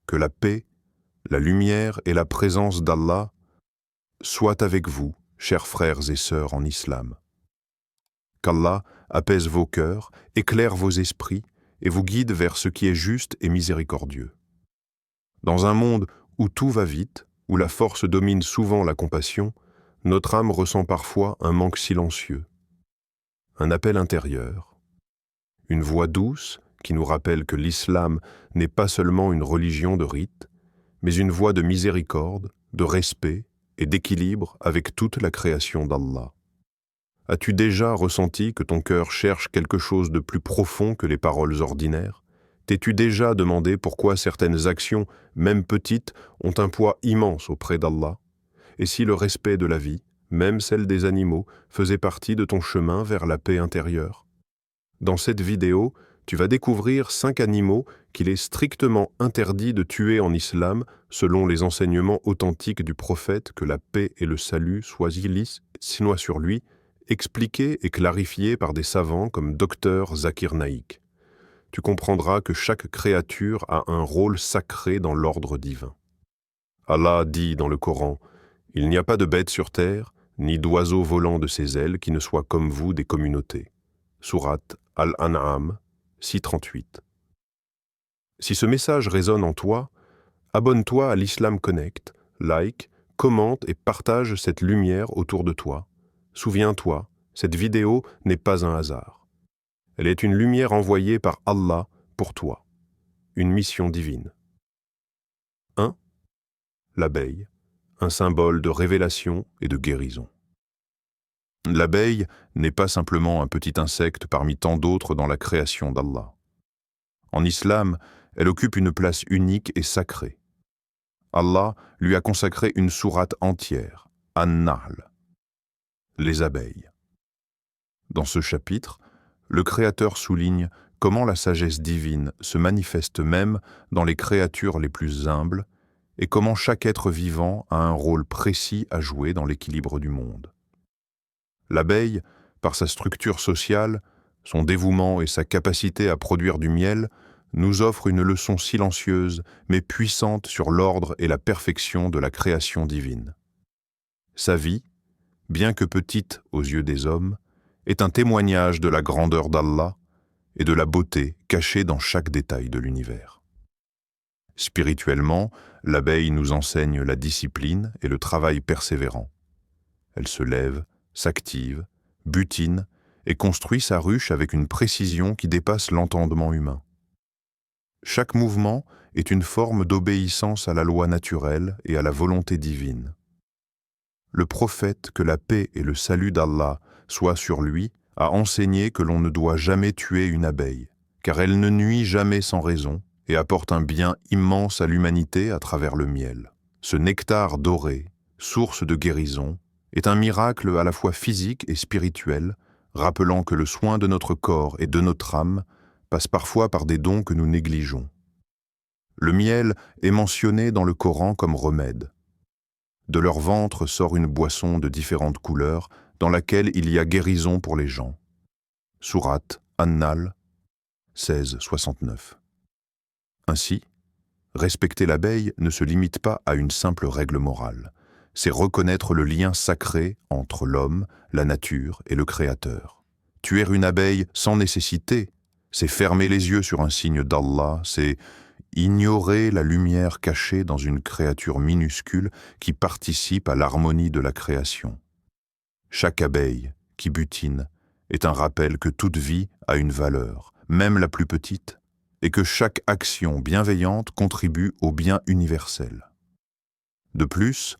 que la paix, la lumière et la présence d'Allah soient avec vous, chers frères et sœurs en islam. Qu'Allah apaise vos cœurs, éclaire vos esprits et vous guide vers ce qui est juste et miséricordieux. Dans un monde où tout va vite, où la force domine souvent la compassion, notre âme ressent parfois un manque silencieux, un appel intérieur, une voix douce qui nous rappelle que l'islam n'est pas seulement une religion de rites, mais une voie de miséricorde, de respect et d'équilibre avec toute la création d'Allah. As-tu déjà ressenti que ton cœur cherche quelque chose de plus profond que les paroles ordinaires? T'es-tu déjà demandé pourquoi certaines actions, même petites, ont un poids immense auprès d'Allah? Et si le respect de la vie, même celle des animaux, faisait partie de ton chemin vers la paix intérieure? Dans cette vidéo, tu vas découvrir 5 animaux qu'il est strictement interdit de tuer en islam selon les enseignements authentiques du prophète, que la paix et le salut soient sur lui, expliqués et clarifiés par des savants comme Dr Zakir Naik. Tu comprendras que chaque créature a un rôle sacré dans l'ordre divin. Allah dit dans le Coran: « Il n'y a pas de bête sur terre, ni d'oiseau volant de ses ailes qui ne soit comme vous des communautés. » Sourate Al-An'am, 638. Si ce message résonne en toi, abonne-toi à l'Islam Connect, like, commente et partage cette lumière autour de toi. Souviens-toi, cette vidéo n'est pas un hasard. Elle est une lumière envoyée par Allah pour toi, une mission divine. 1. L'abeille, un symbole de révélation et de guérison. L'abeille n'est pas simplement un petit insecte parmi tant d'autres dans la création d'Allah. En islam, elle occupe une place unique et sacrée. Allah lui a consacré une sourate entière, An-Nahl, les abeilles. Dans ce chapitre, le Créateur souligne comment la sagesse divine se manifeste même dans les créatures les plus humbles et comment chaque être vivant a un rôle précis à jouer dans l'équilibre du monde. L'abeille, par sa structure sociale, son dévouement et sa capacité à produire du miel, nous offre une leçon silencieuse mais puissante sur l'ordre et la perfection de la création divine. Sa vie, bien que petite aux yeux des hommes, est un témoignage de la grandeur d'Allah et de la beauté cachée dans chaque détail de l'univers. Spirituellement, l'abeille nous enseigne la discipline et le travail persévérant. Elle se lève, s'active, butine et construit sa ruche avec une précision qui dépasse l'entendement humain. Chaque mouvement est une forme d'obéissance à la loi naturelle et à la volonté divine. Le prophète, que la paix et le salut d'Allah soient sur lui, a enseigné que l'on ne doit jamais tuer une abeille, car elle ne nuit jamais sans raison et apporte un bien immense à l'humanité à travers le miel. Ce nectar doré, source de guérison, est un miracle à la fois physique et spirituel, rappelant que le soin de notre corps et de notre âme passe parfois par des dons que nous négligeons. Le miel est mentionné dans le Coran comme remède. De leur ventre sort une boisson de différentes couleurs dans laquelle il y a guérison pour les gens. Sourate An-Nahl 16-69. Ainsi, respecter l'abeille ne se limite pas à une simple règle morale. C'est reconnaître le lien sacré entre l'homme, la nature et le Créateur. Tuer une abeille sans nécessité, c'est fermer les yeux sur un signe d'Allah, c'est ignorer la lumière cachée dans une créature minuscule qui participe à l'harmonie de la création. Chaque abeille qui butine est un rappel que toute vie a une valeur, même la plus petite, et que chaque action bienveillante contribue au bien universel. De plus,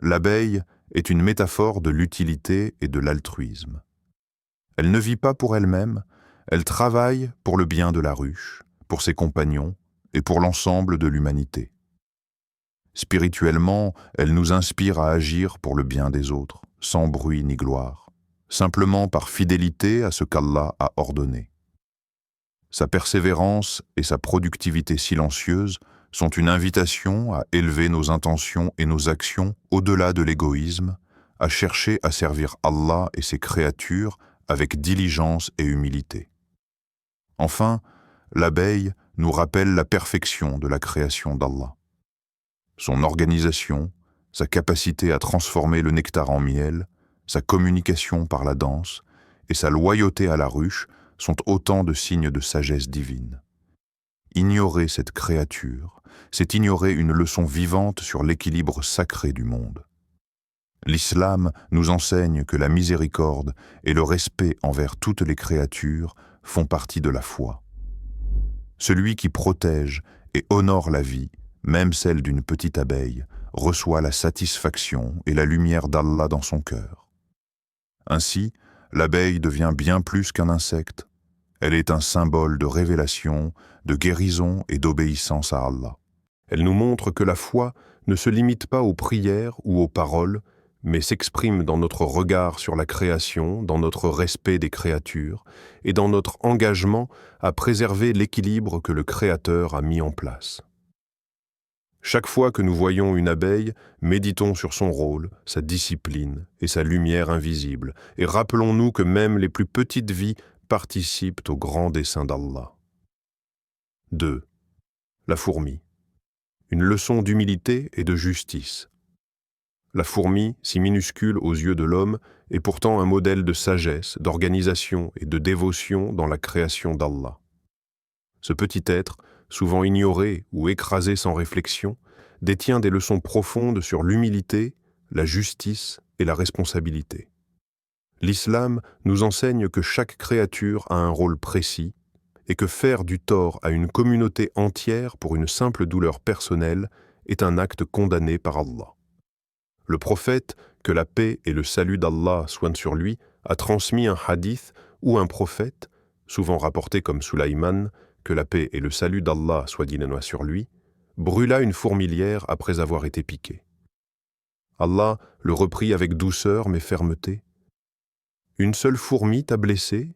l'abeille est une métaphore de l'utilité et de l'altruisme. Elle ne vit pas pour elle-même, elle travaille pour le bien de la ruche, pour ses compagnons et pour l'ensemble de l'humanité. Spirituellement, elle nous inspire à agir pour le bien des autres, sans bruit ni gloire, simplement par fidélité à ce qu'Allah a ordonné. Sa persévérance et sa productivité silencieuse sont une invitation à élever nos intentions et nos actions au-delà de l'égoïsme, à chercher à servir Allah et ses créatures avec diligence et humilité. Enfin, l'abeille nous rappelle la perfection de la création d'Allah. Son organisation, sa capacité à transformer le nectar en miel, sa communication par la danse et sa loyauté à la ruche sont autant de signes de sagesse divine. Ignorer cette créature, c'est ignorer une leçon vivante sur l'équilibre sacré du monde. L'islam nous enseigne que la miséricorde et le respect envers toutes les créatures font partie de la foi. Celui qui protège et honore la vie, même celle d'une petite abeille, reçoit la satisfaction et la lumière d'Allah dans son cœur. Ainsi, l'abeille devient bien plus qu'un insecte. Elle est un symbole de révélation, de guérison et d'obéissance à Allah. Elle nous montre que la foi ne se limite pas aux prières ou aux paroles, mais s'exprime dans notre regard sur la création, dans notre respect des créatures et dans notre engagement à préserver l'équilibre que le Créateur a mis en place. Chaque fois que nous voyons une abeille, méditons sur son rôle, sa discipline et sa lumière invisible, et rappelons-nous que même les plus petites vies participent au grand dessein d'Allah. 2. La fourmi. Une leçon d'humilité et de justice. La fourmi, si minuscule aux yeux de l'homme, est pourtant un modèle de sagesse, d'organisation et de dévotion dans la création d'Allah. Ce petit être, souvent ignoré ou écrasé sans réflexion, détient des leçons profondes sur l'humilité, la justice et la responsabilité. L'islam nous enseigne que chaque créature a un rôle précis et que faire du tort à une communauté entière pour une simple douleur personnelle est un acte condamné par Allah. Le prophète, que la paix et le salut d'Allah soient sur lui, a transmis un hadith où un prophète, souvent rapporté comme Sulaïman, que la paix et le salut d'Allah soient dînés sur lui, brûla une fourmilière après avoir été piqué. Allah le reprit avec douceur mais fermeté. Une seule fourmi t'a blessé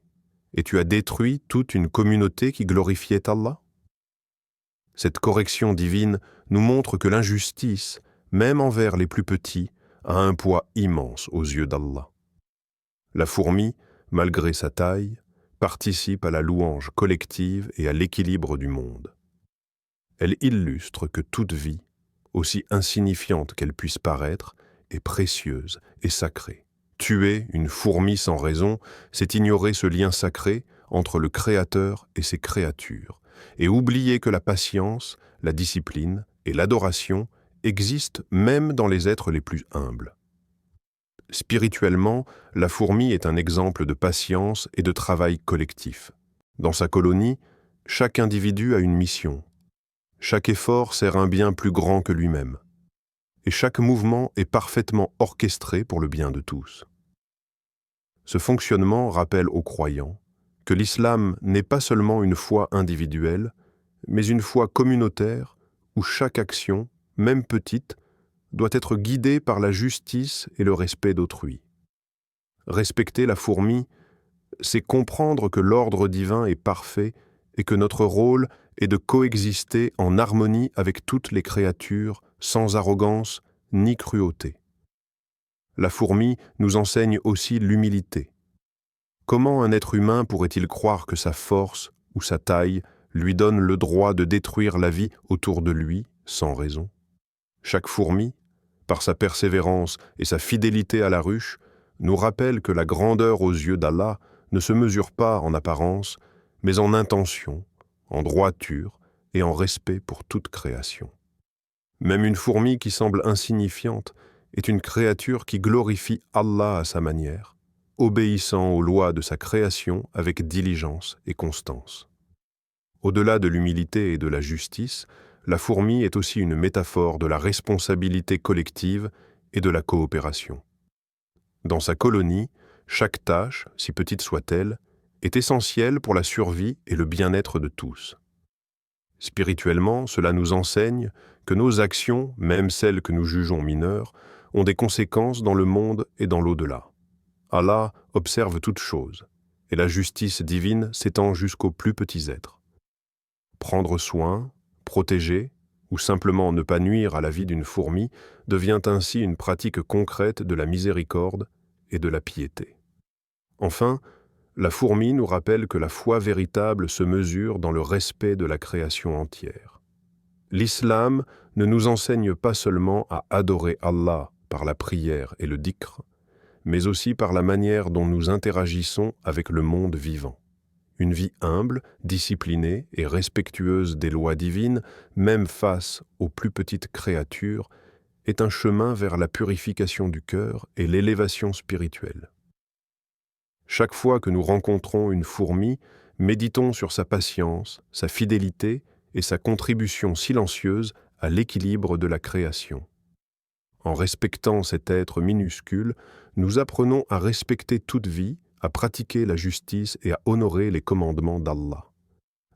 et tu as détruit toute une communauté qui glorifiait Allah? Cette correction divine nous montre que l'injustice, même envers les plus petits, a un poids immense aux yeux d'Allah. La fourmi, malgré sa taille, participe à la louange collective et à l'équilibre du monde. Elle illustre que toute vie, aussi insignifiante qu'elle puisse paraître, est précieuse et sacrée. Tuer une fourmi sans raison, c'est ignorer ce lien sacré entre le Créateur et ses créatures, et oublier que la patience, la discipline et l'adoration existent même dans les êtres les plus humbles. Spirituellement, la fourmi est un exemple de patience et de travail collectif. Dans sa colonie, chaque individu a une mission. Chaque effort sert un bien plus grand que lui-même. Et chaque mouvement est parfaitement orchestré pour le bien de tous. Ce fonctionnement rappelle aux croyants que l'islam n'est pas seulement une foi individuelle, mais une foi communautaire où chaque action, même petite, doit être guidée par la justice et le respect d'autrui. Respecter la fourmi, c'est comprendre que l'ordre divin est parfait et que notre rôle est de coexister en harmonie avec toutes les créatures, sans arrogance ni cruauté. La fourmi nous enseigne aussi l'humilité. Comment un être humain pourrait-il croire que sa force ou sa taille lui donne le droit de détruire la vie autour de lui sans raison? Chaque fourmi, par sa persévérance et sa fidélité à la ruche, nous rappelle que la grandeur aux yeux d'Allah ne se mesure pas en apparence, mais en intention, en droiture et en respect pour toute création. Même une fourmi qui semble insignifiante est une créature qui glorifie Allah à sa manière, obéissant aux lois de sa création avec diligence et constance. Au-delà de l'humilité et de la justice, la fourmi est aussi une métaphore de la responsabilité collective et de la coopération. Dans sa colonie, chaque tâche, si petite soit-elle, est essentielle pour la survie et le bien-être de tous. Spirituellement, cela nous enseigne que nos actions, même celles que nous jugeons mineures, ont des conséquences dans le monde et dans l'au-delà. Allah observe toutes choses, et la justice divine s'étend jusqu'aux plus petits êtres. Prendre soin, protéger, ou simplement ne pas nuire à la vie d'une fourmi devient ainsi une pratique concrète de la miséricorde et de la piété. Enfin, La fourmi nous rappelle que la foi véritable se mesure dans le respect de la création entière. L'islam ne nous enseigne pas seulement à adorer Allah par la prière et le dhikr, mais aussi par la manière dont nous interagissons avec le monde vivant. Une vie humble, disciplinée et respectueuse des lois divines, même face aux plus petites créatures, est un chemin vers la purification du cœur et l'élévation spirituelle. Chaque fois que nous rencontrons une fourmi, méditons sur sa patience, sa fidélité et sa contribution silencieuse à l'équilibre de la création. En respectant cet être minuscule, nous apprenons à respecter toute vie, à pratiquer la justice et à honorer les commandements d'Allah.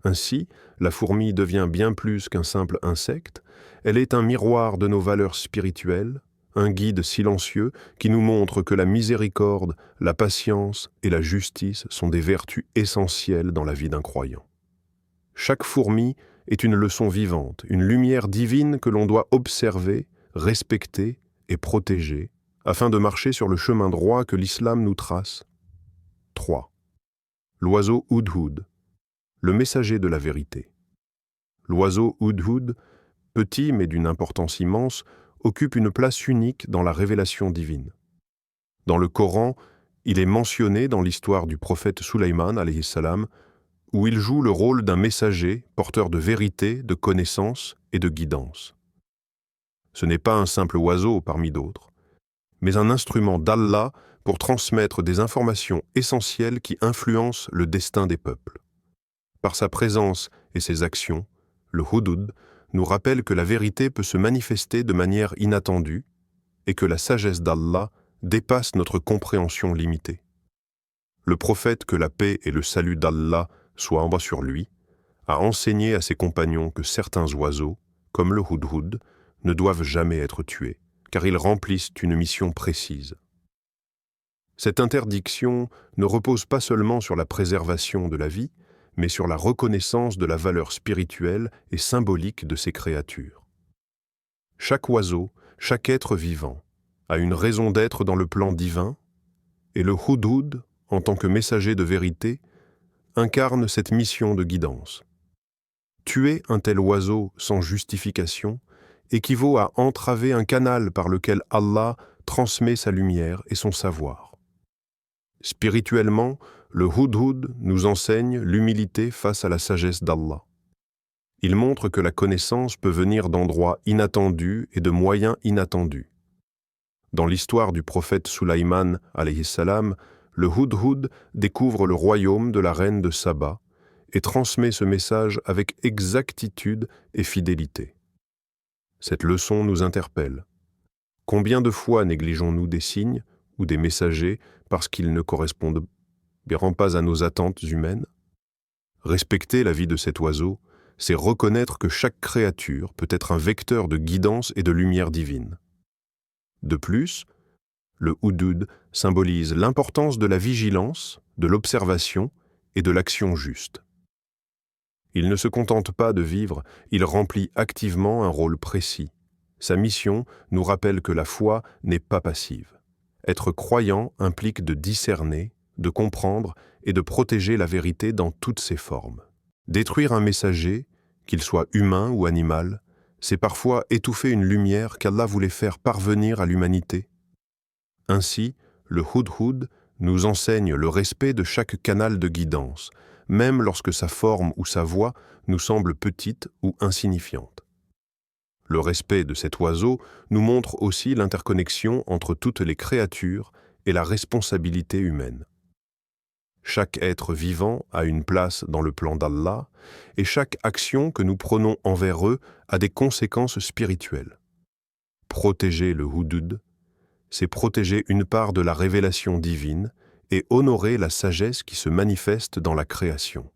Ainsi, la fourmi devient bien plus qu'un simple insecte, elle est un miroir de nos valeurs spirituelles, un guide silencieux qui nous montre que la miséricorde, la patience et la justice sont des vertus essentielles dans la vie d'un croyant. Chaque fourmi est une leçon vivante, une lumière divine que l'on doit observer, respecter et protéger, afin de marcher sur le chemin droit que l'islam nous trace. 3. L'oiseau Hudhud, le messager de la vérité. L'oiseau Hudhud, petit mais d'une importance immense, occupe une place unique dans la révélation divine. Dans le Coran, il est mentionné dans l'histoire du prophète Sulayman, alayhi salam, où il joue le rôle d'un messager porteur de vérité, de connaissance et de guidance. Ce n'est pas un simple oiseau parmi d'autres, mais un instrument d'Allah pour transmettre des informations essentielles qui influencent le destin des peuples. Par sa présence et ses actions, le Hudhud nous rappelle que la vérité peut se manifester de manière inattendue et que la sagesse d'Allah dépasse notre compréhension limitée. Le prophète, que la paix et le salut d'Allah soient en bas sur lui, a enseigné à ses compagnons que certains oiseaux, comme le Hudhud, ne doivent jamais être tués, car ils remplissent une mission précise. Cette interdiction ne repose pas seulement sur la préservation de la vie, mais sur la reconnaissance de la valeur spirituelle et symbolique de ces créatures. Chaque oiseau, chaque être vivant, a une raison d'être dans le plan divin, et le Hudhud, en tant que messager de vérité, incarne cette mission de guidance. Tuer un tel oiseau sans justification équivaut à entraver un canal par lequel Allah transmet sa lumière et son savoir. Spirituellement, le Hudhud nous enseigne l'humilité face à la sagesse d'Allah. Il montre que la connaissance peut venir d'endroits inattendus et de moyens inattendus. Dans l'histoire du prophète Sulayman, alayhi salam, le Hudhud découvre le royaume de la reine de Saba et transmet ce message avec exactitude et fidélité. Cette leçon nous interpelle. Combien de fois négligeons-nous des signes ou des messagers parce qu'ils ne correspondent pas à nos attentes humaines? Respecter la vie de cet oiseau, c'est reconnaître que chaque créature peut être un vecteur de guidance et de lumière divine. De plus, le Hudhud symbolise l'importance de la vigilance, de l'observation et de l'action juste. Il ne se contente pas de vivre, il remplit activement un rôle précis. Sa mission nous rappelle que la foi n'est pas passive. Être croyant implique de discerner, de comprendre et de protéger la vérité dans toutes ses formes. Détruire un messager, qu'il soit humain ou animal, c'est parfois étouffer une lumière qu'Allah voulait faire parvenir à l'humanité. Ainsi, le Hudhud nous enseigne le respect de chaque canal de guidance, même lorsque sa forme ou sa voix nous semble petite ou insignifiante. Le respect de cet oiseau nous montre aussi l'interconnexion entre toutes les créatures et la responsabilité humaine. Chaque être vivant a une place dans le plan d'Allah et chaque action que nous prenons envers eux a des conséquences spirituelles. Protéger le Hudhud, c'est protéger une part de la révélation divine et honorer la sagesse qui se manifeste dans la création.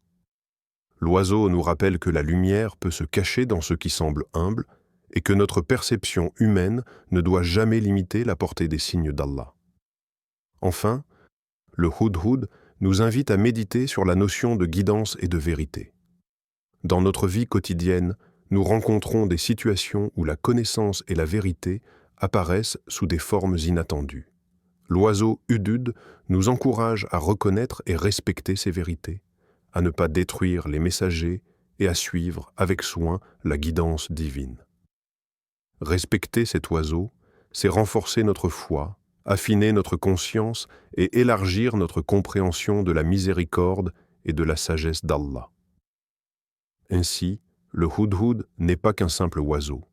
L'oiseau nous rappelle que la lumière peut se cacher dans ce qui semble humble et que notre perception humaine ne doit jamais limiter la portée des signes d'Allah. Enfin, le Hudhud nous invite à méditer sur la notion de guidance et de vérité. Dans notre vie quotidienne, nous rencontrons des situations où la connaissance et la vérité apparaissent sous des formes inattendues. L'oiseau Hudhud nous encourage à reconnaître et respecter ces vérités, à ne pas détruire les messagers et à suivre avec soin la guidance divine. Respecter cet oiseau, c'est renforcer notre foi, affiner notre conscience et élargir notre compréhension de la miséricorde et de la sagesse d'Allah. Ainsi, le Hudhud n'est pas qu'un simple oiseau.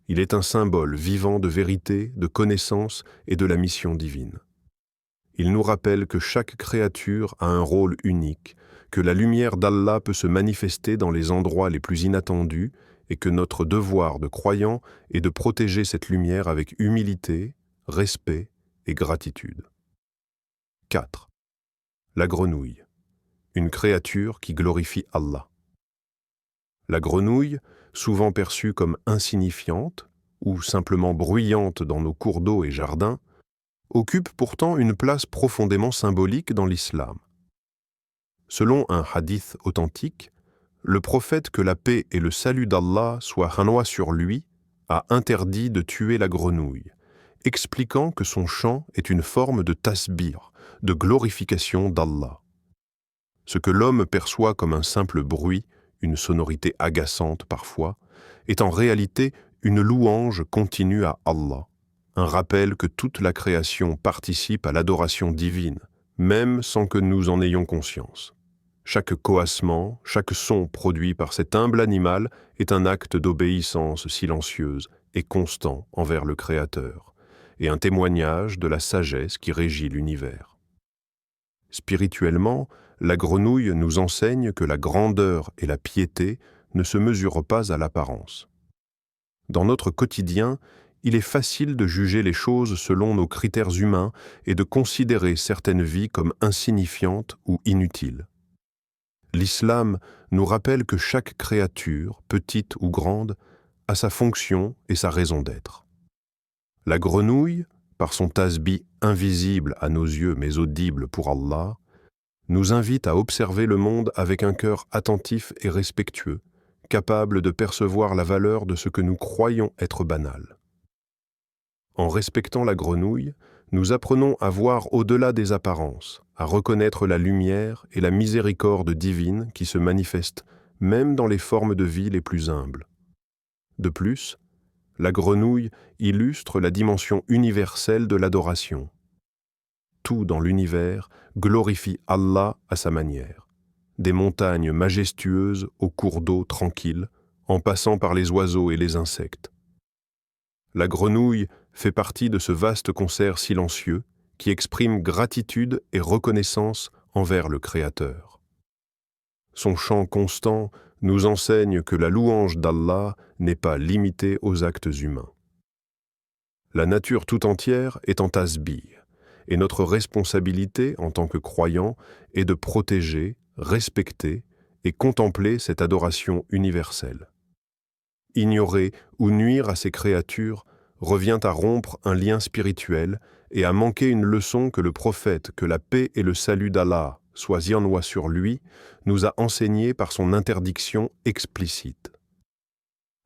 Il est un symbole vivant de vérité, de connaissance et de la mission divine. Il nous rappelle que chaque créature a un rôle unique, que la lumière d'Allah peut se manifester dans les endroits les plus inattendus et que notre devoir de croyant est de protéger cette lumière avec humilité, respect et gratitude. 4. La grenouille, une créature qui glorifie Allah. La grenouille, souvent perçue comme insignifiante ou simplement bruyante dans nos cours d'eau et jardins, occupe pourtant une place profondément symbolique dans l'islam. Selon un hadith authentique, le prophète, que la paix et le salut d'Allah soient renois sur lui, a interdit de tuer la grenouille, expliquant que son chant est une forme de tasbir, de glorification d'Allah. Ce que l'homme perçoit comme un simple bruit, une sonorité agaçante parfois, est en réalité une louange continue à Allah, un rappel que toute la création participe à l'adoration divine, même sans que nous en ayons conscience. Chaque coassement, chaque son produit par cet humble animal est un acte d'obéissance silencieuse et constant envers le Créateur, et un témoignage de la sagesse qui régit l'univers. Spirituellement, la grenouille nous enseigne que la grandeur et la piété ne se mesurent pas à l'apparence. Dans notre quotidien, il est facile de juger les choses selon nos critères humains et de considérer certaines vies comme insignifiantes ou inutiles. L'islam nous rappelle que chaque créature, petite ou grande, a sa fonction et sa raison d'être. La grenouille, par son tasbih invisible à nos yeux mais audible pour Allah, nous invite à observer le monde avec un cœur attentif et respectueux, capable de percevoir la valeur de ce que nous croyons être banal. En respectant la grenouille, nous apprenons à voir au-delà des apparences, à reconnaître la lumière et la miséricorde divine qui se manifestent même dans les formes de vie les plus humbles. De plus, la grenouille illustre la dimension universelle de l'adoration. Tout dans l'univers glorifie Allah à sa manière. Des montagnes majestueuses aux cours d'eau tranquilles, en passant par les oiseaux et les insectes. La grenouille fait partie de ce vaste concert silencieux qui exprime gratitude et reconnaissance envers le Créateur. Son chant constant nous enseigne que la louange d'Allah n'est pas limitée aux actes humains. La nature tout entière est en tasbih, et notre responsabilité en tant que croyants est de protéger, respecter et contempler cette adoration universelle. Ignorer ou nuire à ces créatures revient à rompre un lien spirituel et à manquer une leçon que le prophète, que la paix et le salut d'Allah soient renois sur lui, nous a enseignée par son interdiction explicite.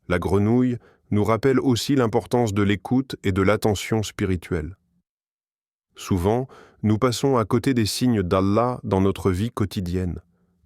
La grenouille nous rappelle aussi l'importance de l'écoute et de l'attention spirituelle. Souvent, nous passons à côté des signes d'Allah dans notre vie quotidienne,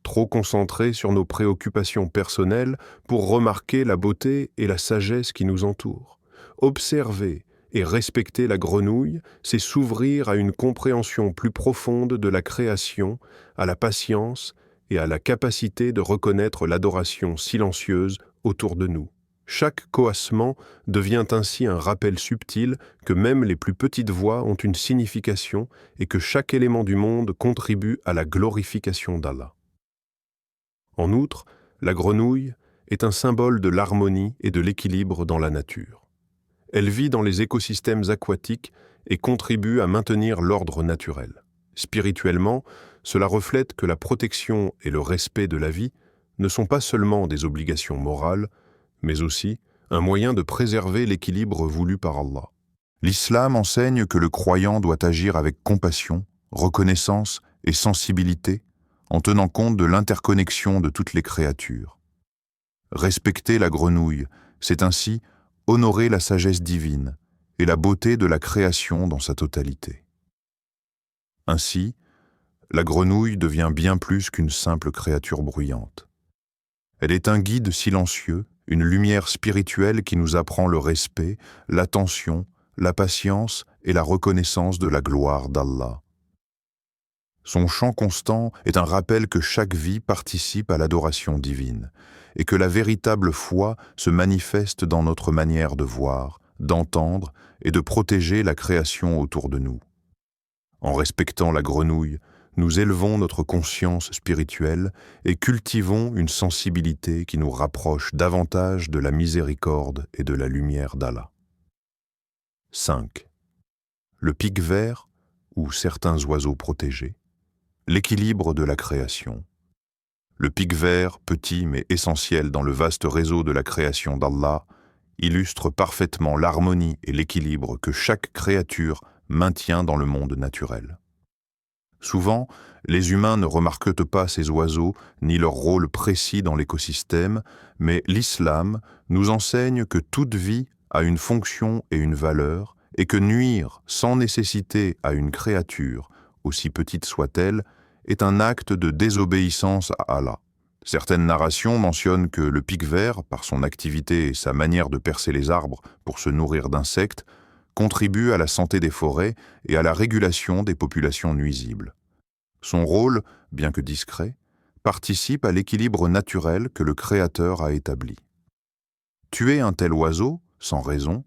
trop concentrés sur nos préoccupations personnelles pour remarquer la beauté et la sagesse qui nous entourent. Observer et respecter la grenouille, c'est s'ouvrir à une compréhension plus profonde de la création, à la patience et à la capacité de reconnaître l'adoration silencieuse autour de nous. Chaque coassement devient ainsi un rappel subtil que même les plus petites voix ont une signification et que chaque élément du monde contribue à la glorification d'Allah. En outre, la grenouille est un symbole de l'harmonie et de l'équilibre dans la nature. Elle vit dans les écosystèmes aquatiques et contribue à maintenir l'ordre naturel. Spirituellement, cela reflète que la protection et le respect de la vie ne sont pas seulement des obligations morales, mais aussi un moyen de préserver l'équilibre voulu par Allah. L'islam enseigne que le croyant doit agir avec compassion, reconnaissance et sensibilité, en tenant compte de l'interconnexion de toutes les créatures. Respecter la grenouille, c'est ainsi honorer la sagesse divine et la beauté de la création dans sa totalité. Ainsi, la grenouille devient bien plus qu'une simple créature bruyante. Elle est un guide silencieux, une lumière spirituelle qui nous apprend le respect, l'attention, la patience et la reconnaissance de la gloire d'Allah. Son chant constant est un rappel que chaque vie participe à l'adoration divine et que la véritable foi se manifeste dans notre manière de voir, d'entendre et de protéger la création autour de nous. En respectant la grenouille, nous élevons notre conscience spirituelle et cultivons une sensibilité qui nous rapproche davantage de la miséricorde et de la lumière d'Allah. 5. Le pic vert, ou certains oiseaux protégés. L'équilibre de la création. Le pic vert, petit mais essentiel dans le vaste réseau de la création d'Allah, illustre parfaitement l'harmonie et l'équilibre que chaque créature maintient dans le monde naturel. Souvent, les humains ne remarquent pas ces oiseaux ni leur rôle précis dans l'écosystème, mais l'islam nous enseigne que toute vie a une fonction et une valeur, et que nuire sans nécessité à une créature, aussi petite soit-elle, est un acte de désobéissance à Allah. Certaines narrations mentionnent que le pic vert, par son activité et sa manière de percer les arbres pour se nourrir d'insectes, contribue à la santé des forêts et à la régulation des populations nuisibles. Son rôle, bien que discret, participe à l'équilibre naturel que le Créateur a établi. Tuer un tel oiseau, sans raison,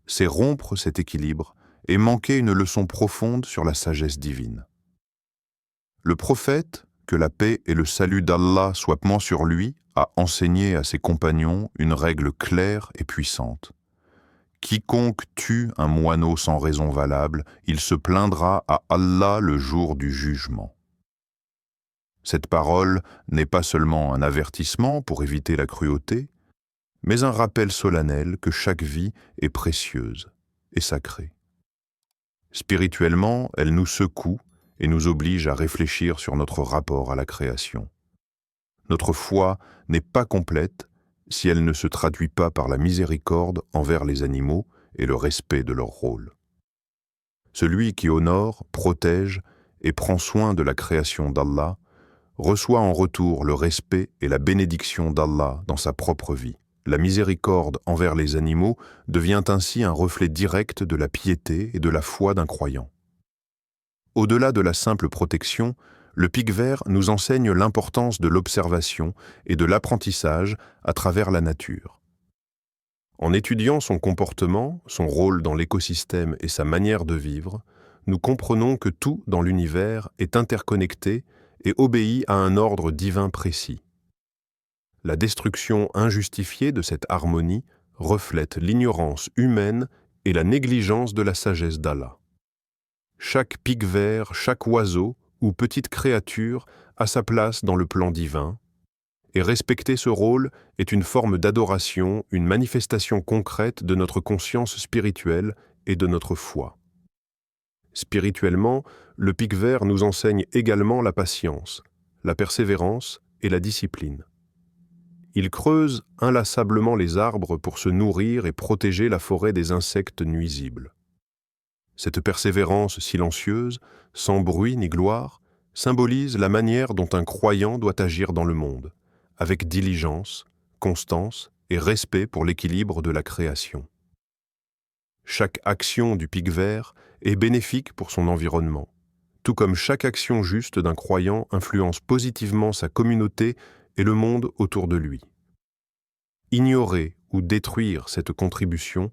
c'est rompre cet équilibre et manquer une leçon profonde sur la sagesse divine. Le prophète, que la paix et le salut d'Allah soient sur lui, a enseigné à ses compagnons une règle claire et puissante. Quiconque tue un moineau sans raison valable, il se plaindra à Allah le jour du jugement. Cette parole n'est pas seulement un avertissement pour éviter la cruauté, mais un rappel solennel que chaque vie est précieuse et sacrée. Spirituellement, elle nous secoue et nous oblige à réfléchir sur notre rapport à la création. Notre foi n'est pas complète si elle ne se traduit pas par la miséricorde envers les animaux et le respect de leur rôle. Celui qui honore, protège et prend soin de la création d'Allah reçoit en retour le respect et la bénédiction d'Allah dans sa propre vie. La miséricorde envers les animaux devient ainsi un reflet direct de la piété et de la foi d'un croyant. Au-delà de la simple protection, le pic vert nous enseigne l'importance de l'observation et de l'apprentissage à travers la nature. En étudiant son comportement, son rôle dans l'écosystème et sa manière de vivre, nous comprenons que tout dans l'univers est interconnecté et obéit à un ordre divin précis. La destruction injustifiée de cette harmonie reflète l'ignorance humaine et la négligence de la sagesse d'Allah. Chaque pic vert, chaque oiseau ou petite créature a sa place dans le plan divin, et respecter ce rôle est une forme d'adoration, une manifestation concrète de notre conscience spirituelle et de notre foi. Spirituellement, le pic vert nous enseigne également la patience, la persévérance et la discipline. Il creuse inlassablement les arbres pour se nourrir et protéger la forêt des insectes nuisibles. Cette persévérance silencieuse, sans bruit ni gloire, symbolise la manière dont un croyant doit agir dans le monde, avec diligence, constance et respect pour l'équilibre de la création. Chaque action du pic vert est bénéfique pour son environnement, tout comme chaque action juste d'un croyant influence positivement sa communauté et le monde autour de lui. Ignorer ou détruire cette contribution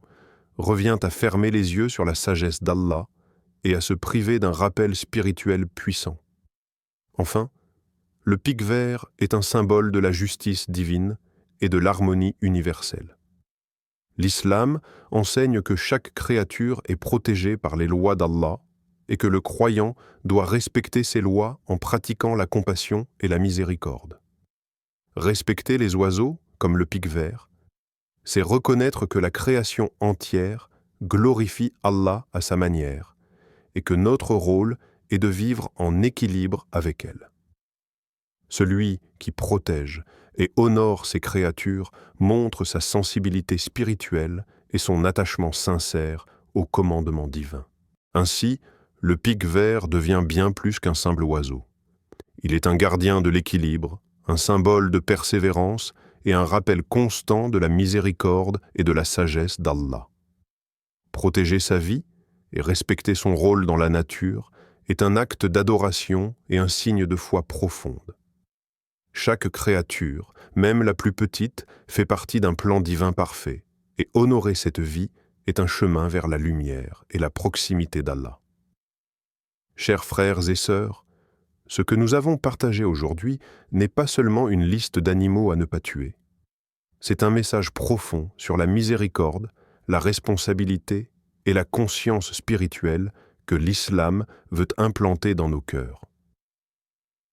revient à fermer les yeux sur la sagesse d'Allah et à se priver d'un rappel spirituel puissant. Enfin, le pic vert est un symbole de la justice divine et de l'harmonie universelle. L'islam enseigne que chaque créature est protégée par les lois d'Allah et que le croyant doit respecter ces lois en pratiquant la compassion et la miséricorde. Respecter les oiseaux, comme le pic vert, c'est reconnaître que la création entière glorifie Allah à sa manière et que notre rôle est de vivre en équilibre avec elle. Celui qui protège et honore ses créatures montre sa sensibilité spirituelle et son attachement sincère au commandement divin. Ainsi, le pic vert devient bien plus qu'un simple oiseau. Il est un gardien de l'équilibre, un symbole de persévérance et un rappel constant de la miséricorde et de la sagesse d'Allah. Protéger sa vie et respecter son rôle dans la nature est un acte d'adoration et un signe de foi profonde. Chaque créature, même la plus petite, fait partie d'un plan divin parfait, et honorer cette vie est un chemin vers la lumière et la proximité d'Allah. Chers frères et sœurs, ce que nous avons partagé aujourd'hui n'est pas seulement une liste d'animaux à ne pas tuer. C'est un message profond sur la miséricorde, la responsabilité et la conscience spirituelle que l'islam veut implanter dans nos cœurs.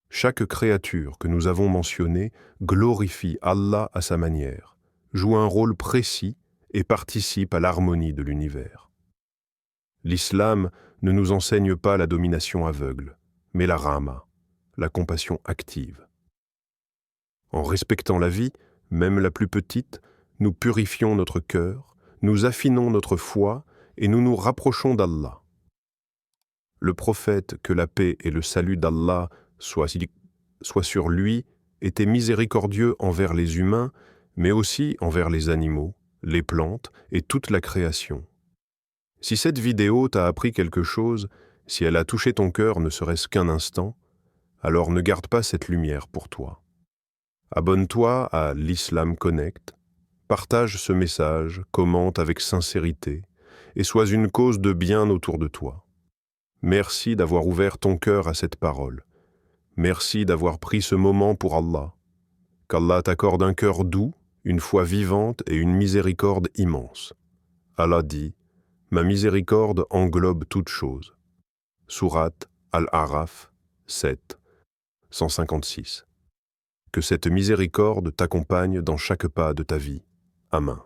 Chaque créature que nous avons mentionnée glorifie Allah à sa manière, joue un rôle précis et participe à l'harmonie de l'univers. L'islam ne nous enseigne pas la domination aveugle, mais la rahma, la compassion active. En respectant la vie, même la plus petite, nous purifions notre cœur, nous affinons notre foi et nous nous rapprochons d'Allah. Le prophète, que la paix et le salut d'Allah soient sur lui, était miséricordieux envers les humains, mais aussi envers les animaux, les plantes et toute la création. Si cette vidéo t'a appris quelque chose, si elle a touché ton cœur ne serait-ce qu'un instant, alors ne garde pas cette lumière pour toi. Abonne-toi à l'Islam Connect, partage ce message, commente avec sincérité et sois une cause de bien autour de toi. Merci d'avoir ouvert ton cœur à cette parole. Merci d'avoir pris ce moment pour Allah. Qu'Allah t'accorde un cœur doux, une foi vivante et une miséricorde immense. Allah dit « Ma miséricorde englobe toute chose » Sourate Al-A'raf 7, 156. Que cette miséricorde t'accompagne dans chaque pas de ta vie. Amen.